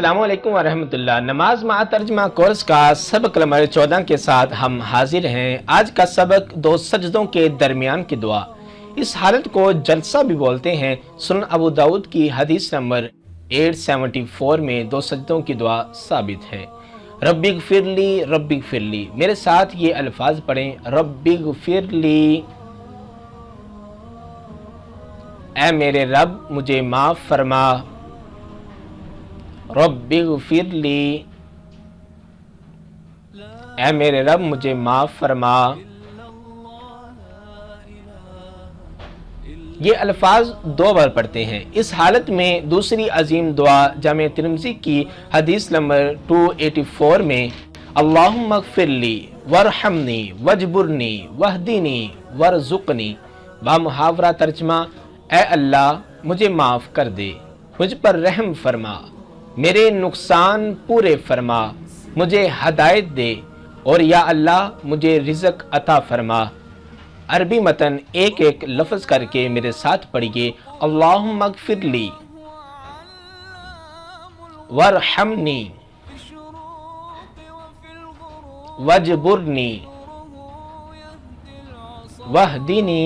अस्सलामु अलैकुम वरहमतुल्लाह। नमाज मा तर्जमा कोर्स का सबक नंबर 14 के साथ हम हाजिर हैं। आज का सबक दो सजदों के दरमियान की दुआ। इस हालत को जलसा भी बोलते हैं। सुनन अबू दाऊद की हदीस नंबर 874 में दो सजदों की दुआ साबित है। रब्बिगफिरली, मेरे साथ ये अल्फाज पढ़ें, रब्बिगफिरली, ऐ मेरे रब मुझे माफ़ फरमा। रब्बिगफिरली, ऐ मेरे रब मुझे माफ़ फरमा। ये अल्फाज दो बार पढ़ते हैं। इस हालत में दूसरी अजीम दुआ जामे तिर्मिज़ी की हदीस नंबर 284 में अल्लाहुम्मा ग़फ़िरली वरहमनी वजबुरनी वहदीनी वरज़ुक़नी, बामुहावरा तर्जमा, ऐ अल्लाह मुझे माफ़ कर दे, मुझ पर रहम फरमा, मेरे नुकसान पूरे फरमा, मुझे हदायत दे और या अल्लाह मुझे रिज़्क़ अता फरमा। अरबी मतन एक एक लफ्ज़ करके मेरे साथ पढ़िए। अल्लाहुम्मा ग़फ़िरली वरहमनी वजबुरनी वहदीनी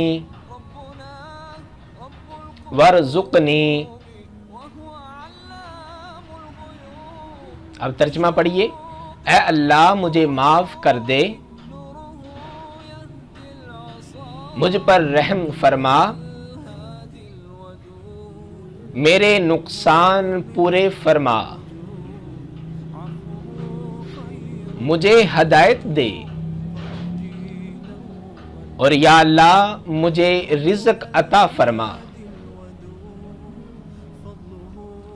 वरज़ुक़नी। अब तर्जुमा पढ़िए। ऐ अल्लाह मुझे माफ़ कर दे, मुझ पर रहम फरमा, मेरे नुकसान पूरे फरमा, मुझे हदायत दे और या अल्लाह मुझे रिज़्क़ अता फरमा।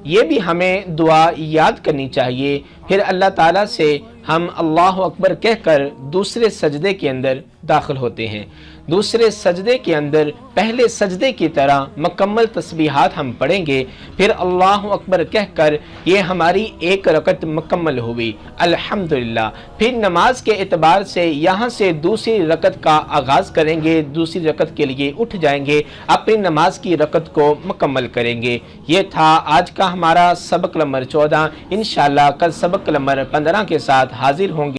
ये भी हमें दुआ याद करनी चाहिए। फिर अल्लाह ताला से हम अल्लाह अकबर कहकर दूसरे सजदे के अंदर दाखिल होते हैं। दूसरे सजदे के अंदर पहले सजदे की तरह मुकम्मल तस्बीहात हम पढ़ेंगे। फिर अल्लाह अकबर कहकर ये हमारी एक रकत मुकम्मल हुई, अल्हम्दुलिल्लाह। फिर नमाज के एतबार से यहाँ से दूसरी रकत का आगाज़ करेंगे, दूसरी रकत के लिए उठ जाएंगे, अपनी नमाज की रकत को मुकम्मल करेंगे। ये था आज का हमारा सबक नंबर 14। इंशाअल्लाह कल सबक नंबर 15 के साथ हाजिर होंगे।